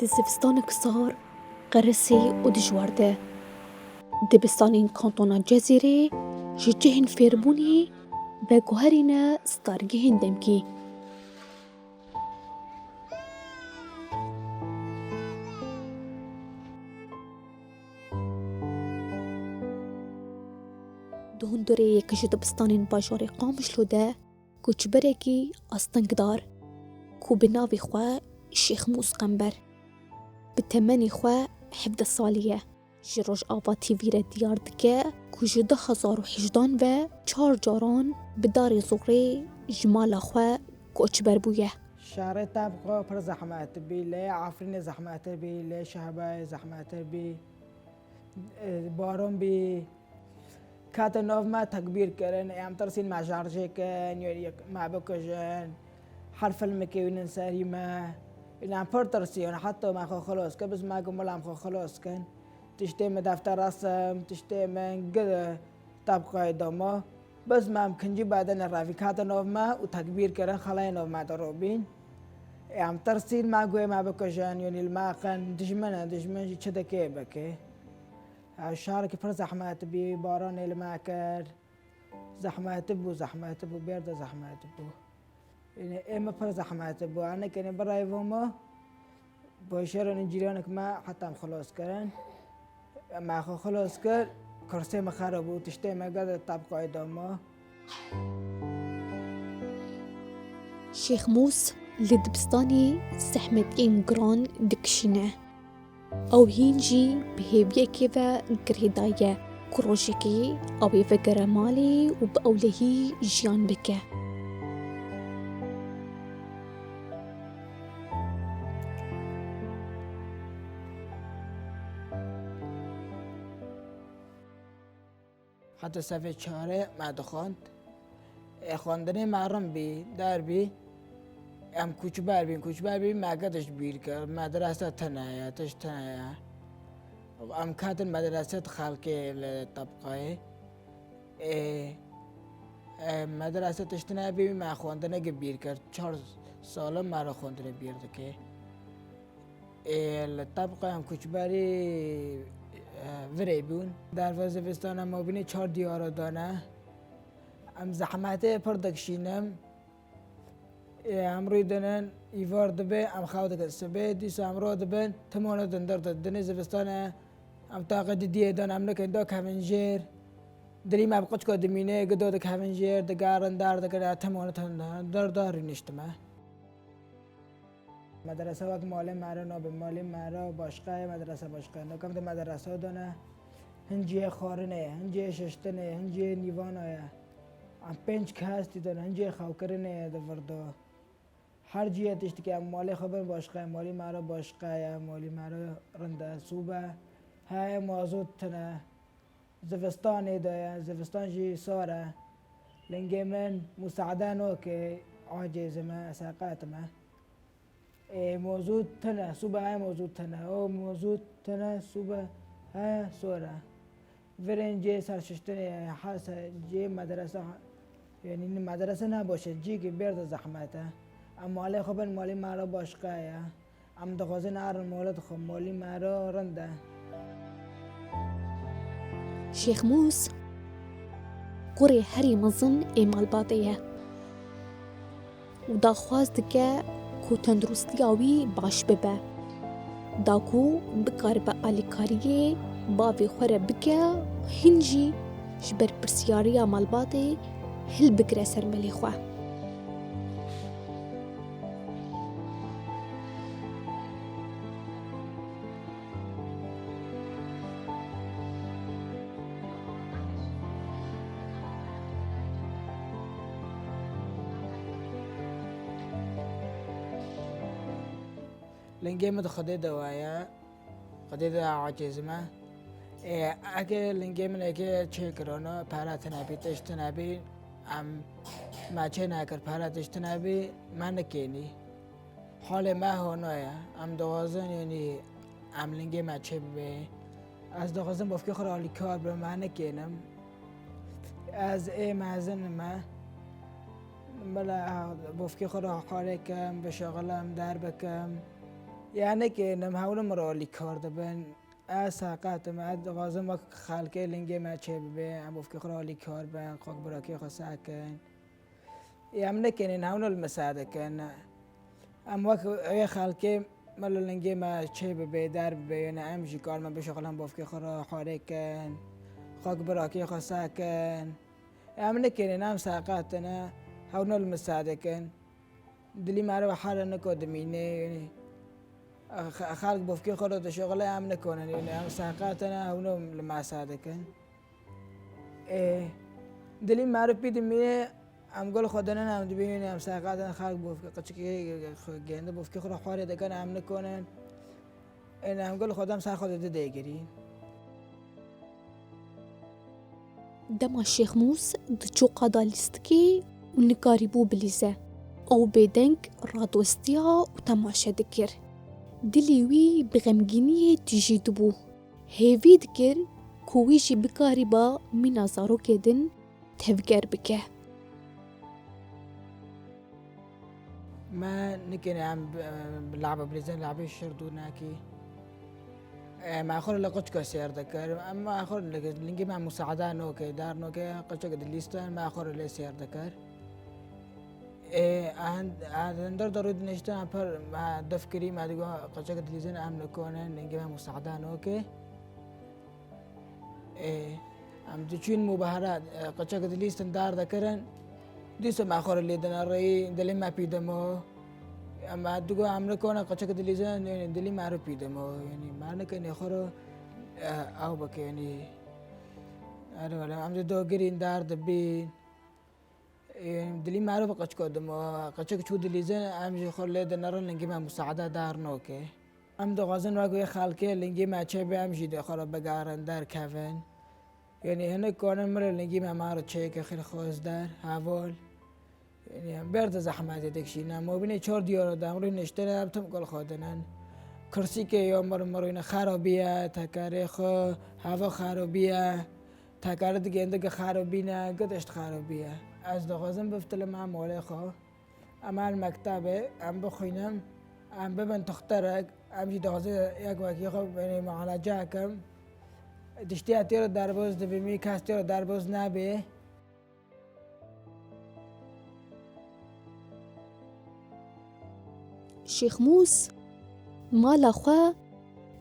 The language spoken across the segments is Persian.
Di zivistaneke sar qeresê û dijwar de. Dibistanên kantona Cezîrê ji cihên fêrbûnê veguherîne stargehên demkî. Di hundirê yekî ji dibistanên bajarê Qamişlo de koçberekî astengdar ku bi navê xwe Şêx Mûs Qember bi temenê xwe 17 salî ye. Ji Rojava TV re diyar dike ku ji 2018 ve 4 caran bi darê Zohrê ji mala xwe koçber bûye. شهر طبقه پر زحمت بی لی عفرین زحمت بی لی شهبه زحمت بی بارون بی کات نوف ما تکبیر کردن ام ترسین مجارجه کن یا ما بکشن حرف المکیون سری ما این پر ترسیون حتی ما خو خلاص که بس ما قم لام خو خلاص کن تشتی من دفتر رسم تشتی من قد طبقه دما بس ما کنجی بعدن رفیقات نوف ما و تکبیر کردن خلای نوف ما دروبین ام ترسين ما قوي ما بكجان يعني الماقن دجمن كذا كي بكي الشارك فر زحمات بي باران الماكر زحمات بو بيرد زحمات بو يعني اما فر زحمات بو انا كان براي فما بشير نجيرانك ما حتى خلاص كرن ما خلاص كر كرسي ما خربو تشتي ما قدر طبقه ادامه شێخ موس li dibistanê zehmetiyên giran dikişîne. Ew hîn jî bi hêviyekê ve girêdaye ku rojekê ew ê vegere malê û bi ewlehî jiyan bike. حتی صفحه 4 ما دخوند خواندنی معرم بی در بی ام کوچبر بین مقدش بیر کرد مدرسه تنایا تش تنایا ام کاتن مدرسه خالقی طبقه مدرسه تش تنایا بی ما خواندنه بیر کرد 4 سال مرا خواندنه بیرد که طبقه ام کوچبری وری بون در وزوستان ما بینی 4 دیار دانه ام زحمته پردکشینم امروی دنن ایوار دبه ام خواهد کسبه دیس امرو دبن تمانه دندر دنی زبستانه ام طاقت دیه دان ام نکن دو کمنجر دری ما بقچ کو دمینه گدو د کمنجر د گارن دار دکره تمانه دار داری نشتمه مدرسه وقت مالی مرا ناب مالی مرا باشقه مدرسه باشقه نکم د مدرسه دانه هنجی خارنه هنجی ششتنه هنجی نیوانه ام 5 کاستی دانه هنجی خاوکرنه د وردا هر جیه تشتی که مالی خبر باشقه مالی مرا باشقه یا مالی مرا رنده صوبه های موضوع تنه زوستانی دایا زوستان جی ساره لنگه من مساعده نو که عاجز ما ساقات ما موضوع تنه صوبه های موضوع تنه او موضوع تنه صوبه های سوره ورن جی سرششتنه حاس جی مدرسه یعنی مدرسه نباشه جی که برد زحمته ام مالی خوبن مالی مرا باشقه یا ام دخوازه نار مولد خوب مالی مرا رنده شێخ موس گوڕێ هەری مەزن ئێمەڵبادە ye û daxwaz dike ku tenduristiya wî baş bibe da ku bikare bi alîkariyê bavê xwe re bike hîn jî ji ber pirsyariya malbatê hilbigire ser melê xwe. لنگه مد خدای دوایا خدای دا عاجز ما اگه لنگه من اگه چه کرانا پرات نبی تشت نبی ام ما چه نکر پرات تشت نبی من نکنی حال ما هونایا ام دوازن یعنی ام لنگه ما چه بی از دوازن بافکی خور علی کار بر من نکنم از ای مازن ما بلا بافکی خور حاله کم به شغلم در بکم يعني که نمهول مرالی کار دبن ساقات ما غازم وقت خالك لنجي ما تشيب به عم بفكر رالی کار بن قاق براكي خساكن يعني كن نهون المساعدة كن ام وقت اي خالك ملو لنجي ما تشيب به در به نه امشي کار ما بشغلم بفكر خرا حاركن قاق براكي خساكن يعني كن نام ساقاتنا هون المساعدة كن دلی مرا حالا نکردمینه یعنی خالق بفکر خودت شغله هم نکنن یعنی هم ساقاتنا هونو لمساعده کن دلی مرا پیدمینه هم گل خودنا هم دبینه هم ساقاتنا خالق بفکر قچکی گنده بفکر خود حواره دکن هم نکنن این هم گل خودم سر خودت دیگری دما الشيخ موس دچو قادا لیستکی و نکاری بو بلیزه او بدنگ رادوستیا و تماشا دکر دلی وی بغمگینی تیجی دبو هیوی دکر کویجی بکاری با منازارو کدن تفگر بکه ما نكن عم بلعبة بليزان لعبة الشردو ناكي ما آخر لقش كسير ذكر أما آخر لنجي مع مساعدة نوكي دار نوكي قش قد الليستان ما آخر اللي سير ذكر عند درود نشتن پر ما دفكري ما دقوا قش قد الليزان عم نكون نجي مع مساعدة نوكي عم تشين مباهرات قش قد الليستان دار ذكرن ديسو ما آخر اللي دنا رأي دلي ما بيدمو اما دقوا عم نكون قش قد الليزان يعني دلي ما رو بيدمو يعني ما نكن يخرو أو بك يعني أنا ولا عم دو جرين دار دبين دلي ما رو بقش قدمو قش شو دلي زين عم يخر لي دنا لنجي ما مساعدة دار نوكي عم دو غازن واقوي خالكي لنجي ما تشبي عم جدي خرا بقارن دار كافن يعني هنا كون مرة لنجي ما مارو تشيك خير خوز دار هافول يعني برد زحمة دكشينا مو بيني چور ديارو دامرو نشتري ابتم قل خودنن كرسي كي يوم مرو إن خرابية تكاري خو هوا خرابية تكاري دقي عندك خرابينا قدشت خرابية از دغازم بفتل مع مولي خو اما المكتبة ام بخوينم ام ببن تخترق ام جي دغازي يك وكي خو يعني معالجة كم تشتي اتيرو دربوز دبيمي كاستيرو دربوز نابي شيخ موس مالا خوا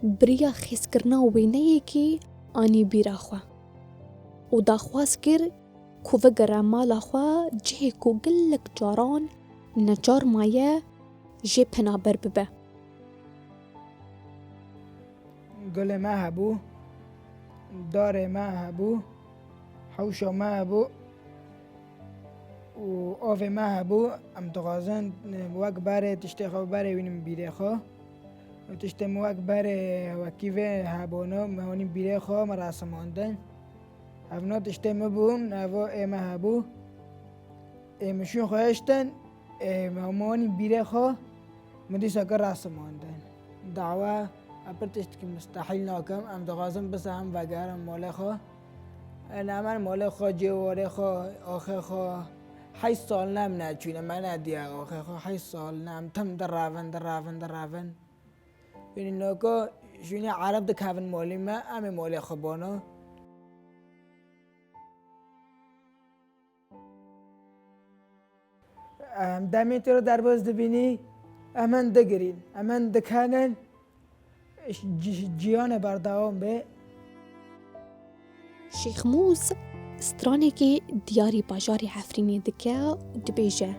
بریا خیس کرنا وینه کی آنی بیرا خوا و دا خواست کر کو وگره مالا خوا جه کو گلک جاران نجار مایه جه پنابر ببه قل ما هبو دار ما هبو حوش ما هبو و آف ما هبو ام تغازن وک باره تشتی خو باره وینم بیره خو و تشتی موک باره وکیوه هبونو مهونیم بیره خو مراسماندن هفنا تشتی مبون نوو ما هبو مشون خوشتن مهونیم بیره خو مدی ساکر راسماندن دعوه اپر تشتی که مستحیل ناکم ام تغازن بس هم وگرم موله خو نامن موله خو جواره خو آخه خو 8 سال نم نچونه من ادیا آخه خو 8 سال نم تم دراون یعنی نوکو شونی عرب دکاون مولی ما امی مولی خبانو دمی تو رو در باز دبینی امن دگرین امن دکانن جیان برداوم به شيخ موس سترانێکی دیاری باژاری عەفرینێ دکە و dibêje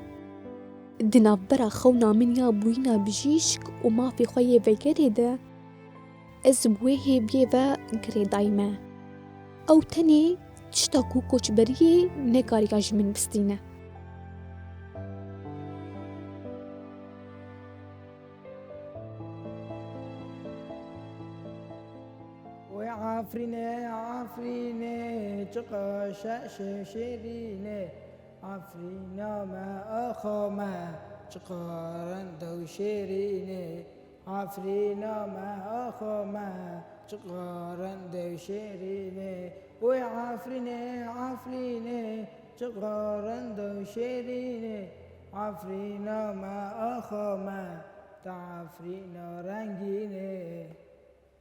di navbera xewna min ya bûyîna bijîşk û mafê xwe yê vegerê de ez ji wê hêviyê ve girêdayî me ew tenê tişta ku koçberiyê nekariya ji min bistîne عفريني عفريني تقى شيريني عفرينا ما أخو ما تقارن دو شيريني عفرينا ما أخو ما تقارن دو شيريني وي عفريني عفريني تقارن دو شيريني عفرينا ما أخو ما تعفرین رنگینه